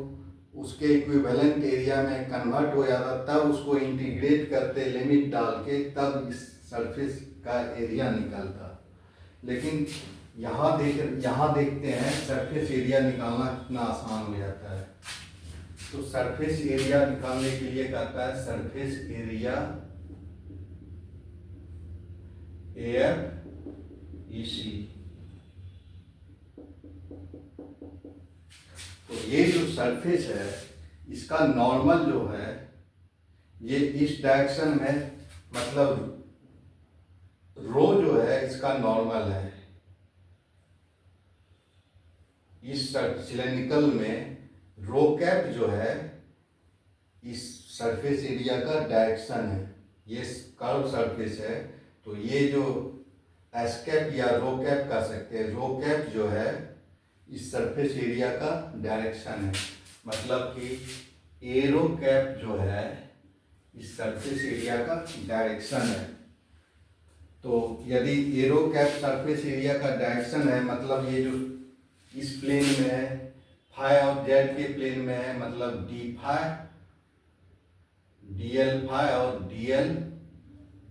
उसके इक्विवेलेंट एरिया में कन्वर्ट हो जाता, तब उसको इंटीग्रेट करते लिमिट डाल के, तब इस सरफेस का एरिया निकलता। लेकिन यहाँ देखते हैं सरफेस एरिया निकालना कितना आसान हो जाता है। तो सरफेस एरिया निकालने के लिए कहता है सरफेस एरिया AFEC। तो ये जो सरफेस है इसका नॉर्मल जो है ये इस डायरेक्शन में, मतलब रो जो है इसका नॉर्मल है, इस सिलेंड्रिकल में रो कैप जो है इस सरफेस एरिया का डायरेक्शन है। ये कर्व सरफेस है तो ये जो एस कैप या रो कैप कह सकते हैं, रो कैप जो है इस सरफेस एरिया का डायरेक्शन है। मतलब कि एरो कैप जो है इस सरफेस एरिया का डायरेक्शन है। तो यदि एरो कैप सरफेस एरिया का डायरेक्शन है, मतलब ये जो इस प्लेन में है फाई और जेड के प्लेन में है, मतलब डी फाई DL फाई और DL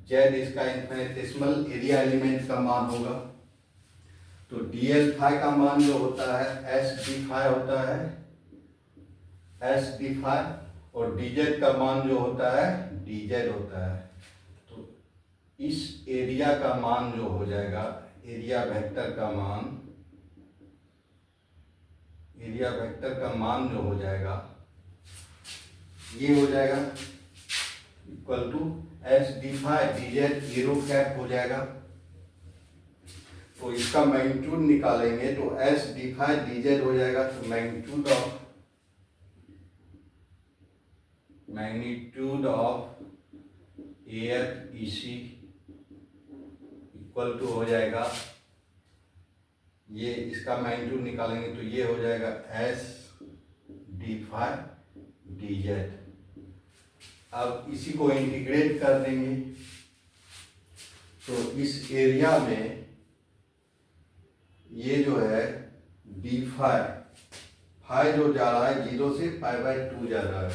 जेड इसका इन्फिनिटेसिमल एरिया एलिमेंट का मान होगा। तो DL फाई का मान जो होता है SD फाई होता है, SD फाई, और DZ का मान जो होता है DZ होता है। तो इस एरिया का मान जो हो जाएगा, एरिया वेक्टर का मान एरिया वेक्टर का मान जो हो जाएगा ये हो जाएगा equal to s D phi d z arrow cap हो जाएगा। तो इसका मैग्नीट्यूड निकालेंगे तो s D phi d z हो जाएगा। तो magnitude of a f e c equal to हो जाएगा, ये इसका मैग्नीट्यूड निकालेंगे तो ये हो जाएगा S D phi d z. अब इसी को इंटीग्रेट कर देंगे तो इस एरिया में ये जो है डी फाई फाई जो जा रहा है 0 से π/2 जा रहा है,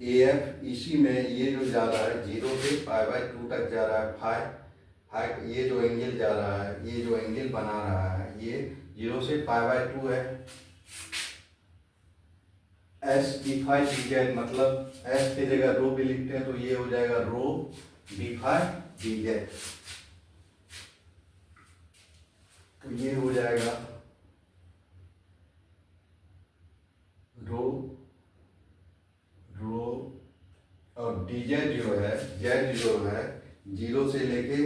ए एफ इसी में ये जो जा रहा है 0 से π/2 तक जा रहा है, फाई ये जो एंगल जा रहा है, ये जो एंगल बना रहा है ये 0 से π/2 है। S D phi d z मतलब एस की जगह रो भी लिखते हैं तो ये हो जाएगा rho D phi d Z. तो ये हो जाएगा रो और डी जेड जो है जेड जो है 0 से लेके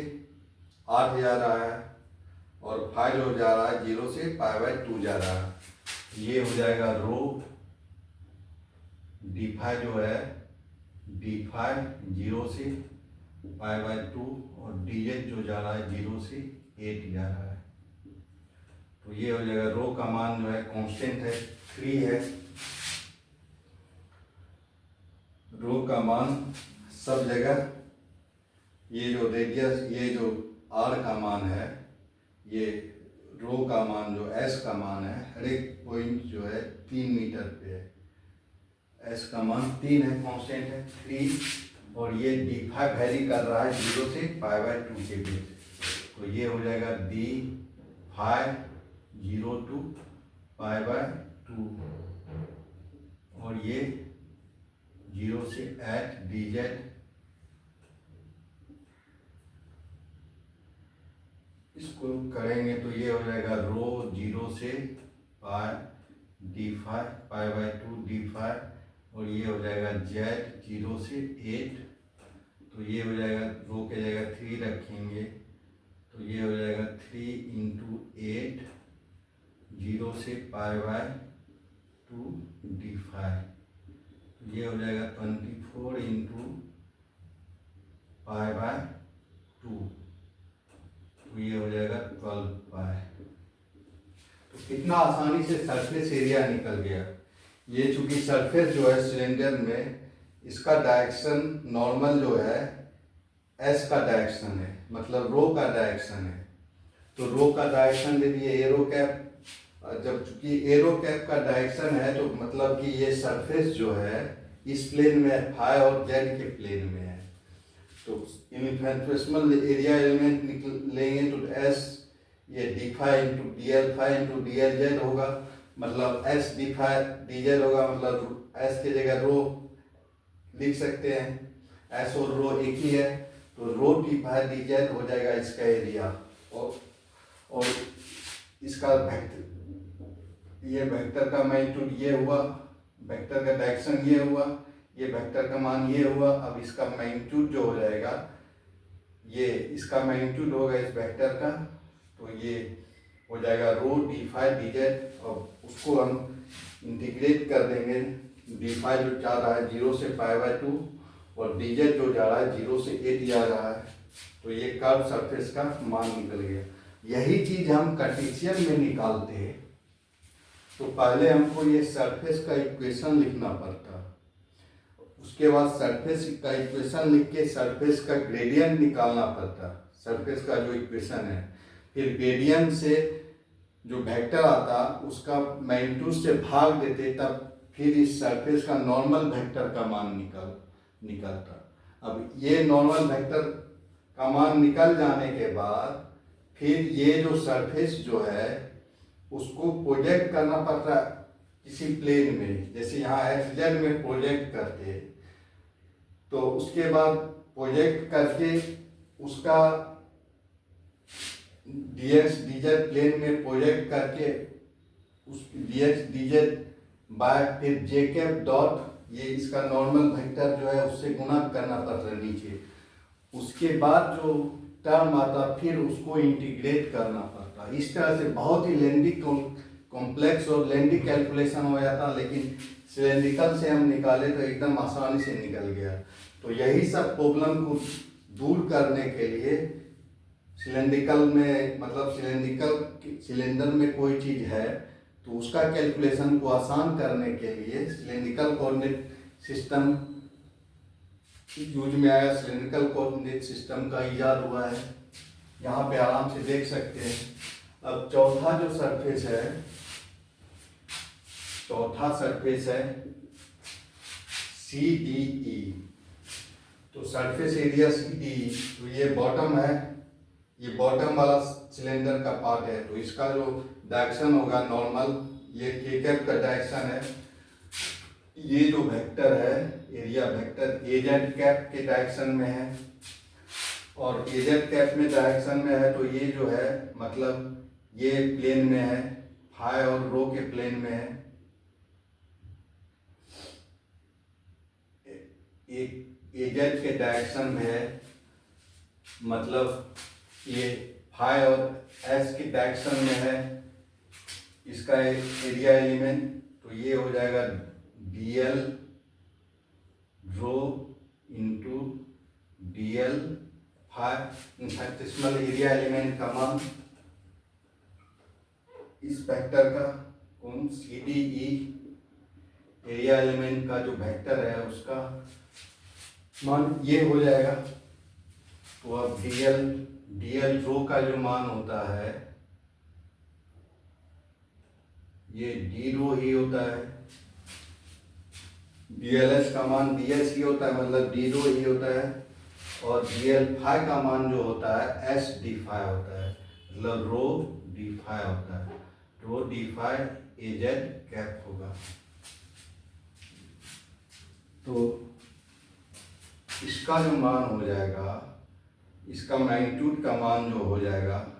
8 जा रहा है और फाई जो जा रहा है 0 से π/2 जा रहा है। ये हो जाएगा रो डी फाई जो है डी फाई 0 से π/2 और डी जेड जो जा रहा है 0 से 8 जा रहा है। तो ये हो जाएगा रो का मान जो है कांस्टेंट है 3 है। रो का मान सब जगह ये जो रेडियस ये जो आर का मान है, ये रो का मान जो एस का मान है हर एक पॉइंट जो है 3 मीटर पे है। एस का मान 3 है, कांस्टेंट है 3 और ये डी फाई वेरी कर रहा है 0 से π/2 के बीच। तो ये हो जाएगा डी फाई 0 to π/2 और ये 0 से 8 डी जेड। इसको करेंगे तो ये हो जाएगा रो 0 से पाई डी फाई π/2 डी फाई और ये हो जाएगा जेड 0 से 8। तो ये हो जाएगा रो के जगह 3 रखेंगे तो ये हो जाएगा 3 × 8 0 से π/2 डी फाई। तो ये हो जाएगा 24 × π/2 तो ये हो जाएगा 12 पाई। तो कितना आसानी से सरफेस एरिया निकल गया। ये चूंकि सरफेस जो है सिलेंडर में इसका डायरेक्शन नॉर्मल जो है एस का डायरेक्शन है, मतलब रो का डायरेक्शन है। तो रो का डायरेक्शन ले लिए एरो कैप, जब चूंकि एरो कैप का डायरेक्शन है तो मतलब कि ये सरफेस जो है इस प्लेन में फाई और जेड के प्लेन में है। तो इनफिनिटेसिमल एरिया एलिमेंट लेंगे तो एस ये D phi into d L phi into d l z होगा, मतलब s D phi d z होगा, मतलब एस की जगह रो लिख सकते हैं, एस और रो एक ही है। तो rho D phi d z हो जाएगा इसका एरिया और इसका वेक्टर, ये वेक्टर का मैग्नीट्यूड ये हुआ, वेक्टर का डायरेक्शन ये हुआ, ये वेक्टर का मान ये हुआ। अब इसका मैग्नीट्यूड जो हो जाएगा ये इसका मैग्नीट्यूड होगा इस वेक्टर का, तो ये हो जाएगा rho D phi d Z और उसको हम इंटीग्रेट कर देंगे। डी फाई जो जा रहा है 0 से π/2 और डी जेड जो जा रहा है 0 से 8 जा रहा है। तो ये कर्व सरफेस का मान निकल गया। यही चीज हम कार्टेशियन में निकालते हैं तो पहले हमको ये सरफेस का इक्वेशन लिखना पड़ता, उसके बाद सरफेस का इक्वेशन लिख के सरफेस का ग्रेडियंट निकालना पड़ता, सरफेस का जो इक्वेशन है। फिर ग्रेडियंट से जो वेक्टर आता उसका मैग्नीट्यूड से भाग देते, तब फिर इस सरफेस का नॉर्मल वेक्टर का मान निकलता। अब ये नॉर्मल वेक्टर का मान निकल जाने के बाद फिर ये जो सरफेस जो है उसको प्रोजेक्ट करना पड़ता किसी प्लेन में, जैसे यहाँ XZ में प्रोजेक्ट करते, तो उसके बाद प्रोजेक्ट करके उसका DX DZ प्लेन में प्रोजेक्ट करके उस dz बाय फिर जे कैप डॉट ये इसका नॉर्मल वेक्टर जो है उससे गुणा करना पड़ता है नीचे, उसके बाद जो टर्म आता फिर उसको इंटीग्रेट करना पड़ता। इस तरह से बहुत ही लेंदी कॉम्प्लेक्स और लेंदी कैलकुलेशन हो जाता, लेकिन सिलेंड्रिकल से हम निकाले तो एकदम आसानी से निकल गया। तो यही सब प्रॉब्लम को दूर करने के लिए सिलेंड्रिकल में मतलब सिलेंडर में कोई चीज़ है तो उसका कैलकुलेशन को आसान करने के लिए सिलेंड्रिकल कोऑर्डिनेट सिस्टम यूज में आया। सिलेंड्रिकल कोऑर्डिनेट सिस्टम का इजाद हुआ है, यहाँ पे आराम से देख सकते हैं। अब चौथा जो सरफेस है, चौथा सरफेस है CDE। तो सरफेस एरिया CDE, तो ये बॉटम है, ये बॉटम वाला सिलेंडर का पार्ट है। तो इसका जो डायरेक्शन होगा नॉर्मल, ये के कैप का डायरेक्शन है। ये जो वेक्टर है एरिया वेक्टर एजेड कैप के डायरेक्शन में है, और एजेड कैप में डायरेक्शन में है तो ये जो है मतलब ये प्लेन में है, फाई और रो के प्लेन में है। एक एजेड के डायरेक्शन में है, मतलब ये फाई और एस के डायरेक्शन में है इसका एरिया एलिमेंट। तो ये हो जाएगा dl rho into dl phi infinitesimal area element का मान इस वेक्टर का कौन CDE एरिया एलिमेंट का जो वेक्टर है उसका मान ये हो जाएगा। तो अब dl रो का जो मान होता है ये d रो ही होता है, dls का मान ds ही होता है, मतलब d रो ही होता है, और dl फाई का मान जो होता है s d फाई होता है, मतलब रो d फाई होता है। रो d फाई az कैप होगा। तो इसका जो मान हो जाएगा, इसका मैग्नीट्यूड का मान जो हो जाएगा,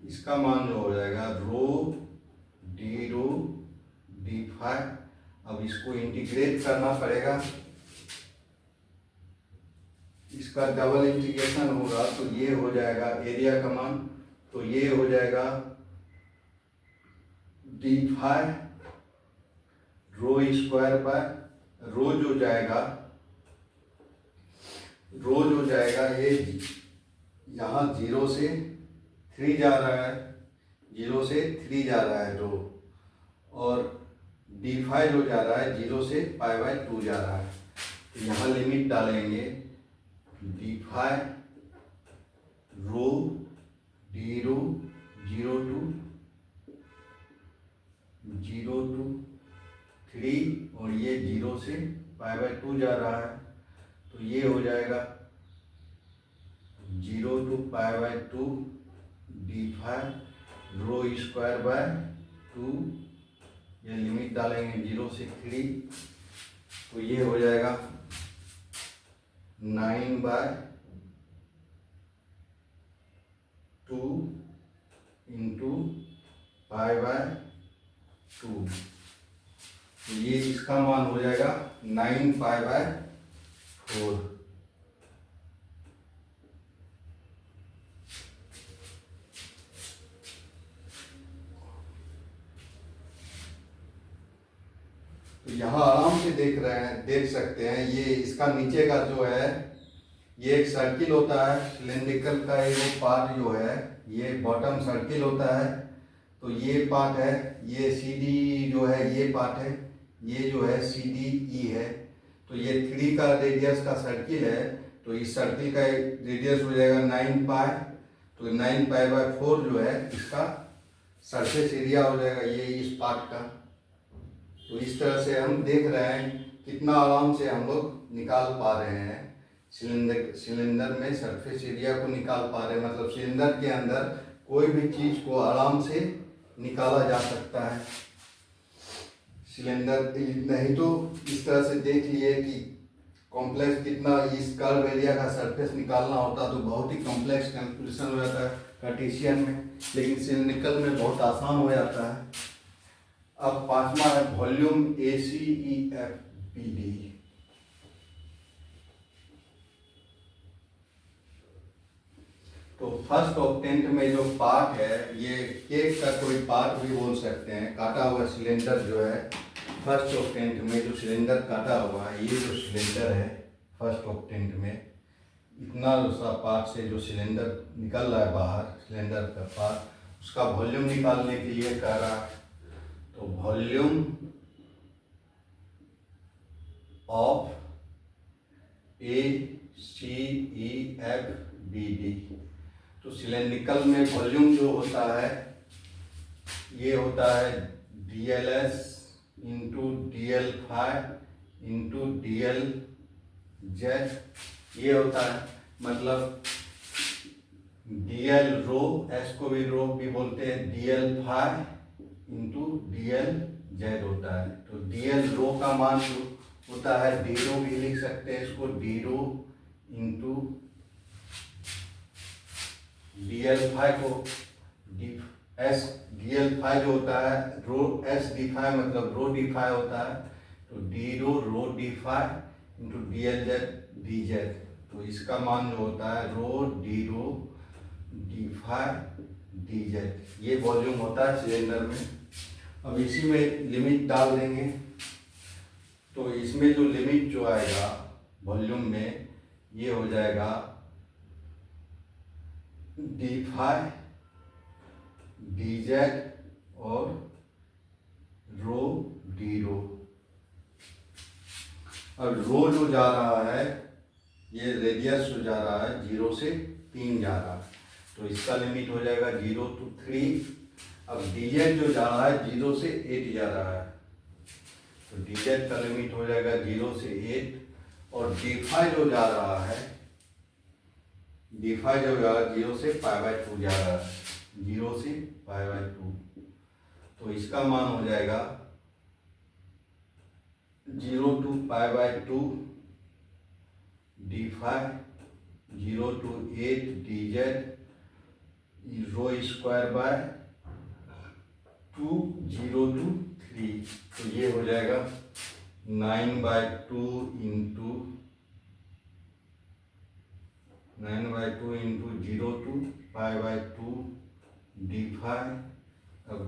इसका मान जो हो जाएगा रो d फाई। अब इसको इंटीग्रेट करना पड़ेगा, इसका डबल इंटीग्रेशन होगा तो ये हो जाएगा एरिया का मान, तो ये हो जाएगा d phi rho square by rho जो जाएगा ये यहाँ 0 से 3 जा रहा है, 0 से 3 जा रहा है रो, और d फाई जो जा रहा है 0 से π/2 जा रहा है। तो यहाँ लिमिट डालेंगे d phi rho d rho 0 to 3 और ये 0 से π/2 जा रहा है। तो ये हो जाएगा 0 to π/2 d phi rho square by 2, ये लिमिट डालेंगे 0 से 3, तो ये हो जाएगा 9/2 इंटू π/2। तो ये इसका मान हो जाएगा 9π/4। तो यहाँ आराम से देख सकते हैं, ये इसका नीचे का जो है ये एक सर्किल होता है, सिलेंड्रिकल का एक पार्ट जो है ये बॉटम सर्किल होता है। तो ये पार्ट है, ये CD जो है ये पार्ट है, ये जो है CDE है। तो ये 3 का रेडियस का सर्किल है, तो इस सर्किल का रेडियस हो जाएगा 9π, तो 9π/4 जो है इसका सरफेस एरिया हो जाएगा ये इस पार्ट का। तो इस तरह से हम देख रहे हैं कितना आराम से हम लोग निकाल पा रहे हैं, सिलेंडर में सरफेस एरिया को निकाल पा रहे हैं, मतलब सिलेंडर के अंदर कोई भी चीज़ को आराम से निकाला जा सकता है। सिलेंडर नहीं तो इस तरह से देख लिए कि कॉम्प्लेक्स कितना इस कर्व एरिया का सरफेस निकालना होता तो बहुत ही कॉम्प्लेक्स कैलकुलेशन हो जाता है कार्टेशियन में। लेकिन सिलिंड्रिकल में बहुत आसान हो जाता है। अब पांचवा है वॉल्यूम ACEFBD। तो फर्स्ट ऑक्टेंट में जो पार्ट है, ये केक का कोई पार्ट भी बोल सकते हैं, काटा हुआ सिलेंडर जो है फर्स्ट ऑक्टेंट में जो सिलेंडर काटा हुआ है, ये जो सिलेंडर है फर्स्ट ऑक्टेंट में इतना सा पार्ट से जो सिलेंडर निकल रहा है बाहर, सिलेंडर का पार्ट, उसका वॉल्यूम निकालने के लिए कह रहा है। तो वॉल्यूम ऑफ ACEFBD। तो सिलेंड्रिकल में वॉल्यूम जो होता है ये होता है DLS into DL5 into DLZ। ये होता है मतलब DL रो, S को भी रो भी बोलते हैं, DL5 इंटू DLZ होता है। तो DL रो का मान जो होता है डी रो भी लिख सकते हैं इसको, डी रो इंटू DL5 को DL5 जो होता है रो S D5 मतलब रो D5 होता है। तो डी रो D5 इंटू DLZ DZ। तो इसका मान जो होता है रो D5 DZ। ये वॉल्यूम होता है सिलेंडर में। अब इसी में लिमिट डाल देंगे। तो इसमें जो लिमिट जो आएगा वॉल्यूम में ये हो जाएगा D5 DZ और रो डी रो। अब रो जो जा रहा है ये रेडियस जो जा रहा है 0 से 3 जा रहा है, तो इसका लिमिट हो जाएगा 0 to 3। अब DZ जो जा रहा है 0 से 8 जा रहा है, तो DZ का लिमिट हो जाएगा 0 से 8। और D5 जो जा रहा है, D5 जो जा रहा है 0 से π/2 जा रहा है, 0 से π/2। तो इसका मान हो जाएगा 0 to π/2 D5, 0 to 8 DZ, rho square by 2, 0 to 3। तो ये हो जाएगा 9/2 इंटू 0 to π/2 D5। अब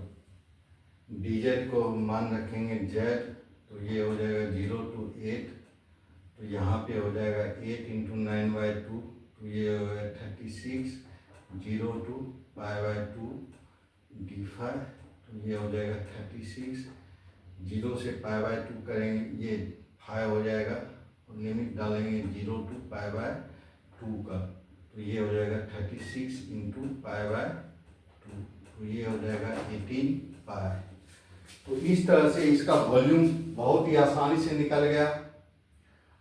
DZ को मान रखेंगे Z, तो ये हो जाएगा 0 to 8। तो यहाँ पे हो जाएगा 8 इंटू 9/2, तो ये हो गया 36, 0 to π/2 D5। तो ये हो जाएगा 36, 0 से π/2 करेंगे ये 5 हो जाएगा, और लिमिट डालेंगे 0 to π/2 का, तो ये हो जाएगा 36 इंटू π/2, तो ये हो जाएगा 18 पाई। तो इस तरह से इसका वॉल्यूम बहुत ही आसानी से निकल गया।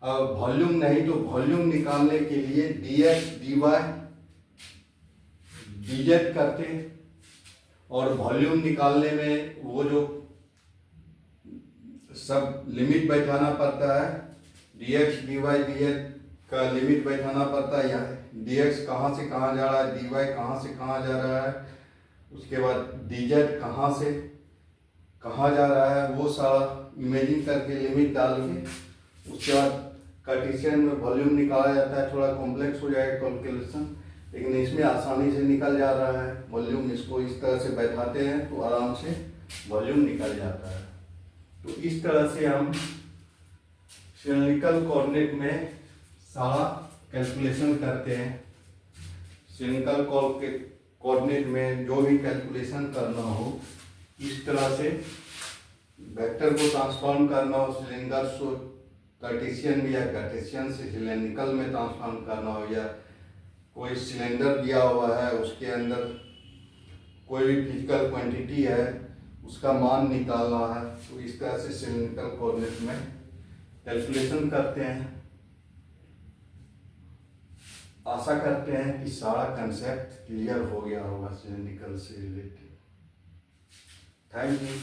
अब वॉल्यूम नहीं तो वॉल्यूम निकालने के लिए dx dy dz करते, और वॉल्यूम निकालने में वो जो सब लिमिट बैठाना पड़ता है, dx dy dz का लिमिट बैठाना पड़ता है। यहाँ dx कहाँ से कहाँ जा रहा है, dy कहाँ से कहाँ जा रहा है, उसके बाद dz कहाँ से कहाँ जा रहा है, वो सारा इमेजिन करके लिमिट डाल के उसके बाद कार्टेशियन में वॉल्यूम निकाला जाता है। थोड़ा कॉम्प्लेक्स हो जाएगा कैलकुलेशन, लेकिन इसमें आसानी से निकल जा रहा है वॉल्यूम। इसको इस तरह से बैठाते हैं तो आराम से वॉल्यूम निकल जाता है। तो इस तरह से हम सिलिंड्रिकल कोऑर्डिनेट में सारा कैलकुलेशन करते हैं। सिलिंड्रिकल कोऑर्डिनेट में जो भी कैलकुलेशन करना हो, इस तरह से वेक्टर को ट्रांसफॉर्म करना हो, सिलेंडर को कार्टेशियन में या कार्टेशियन से सिलिंड्रिकल में ट्रांसफॉर्म करना हो, या कोई सिलेंडर दिया हुआ है उसके अंदर कोई भी फिजिकल क्वांटिटी है उसका मान निकालना है, तो इस तरह से सिलिंड्रिकल कोऑर्डिनेट में कैलकुलेशन करते हैं। आशा करते हैं कि सारा कंसेप्ट क्लियर हो गया होगा सिलिंड्रिकल से रिलेटेड। Thank you.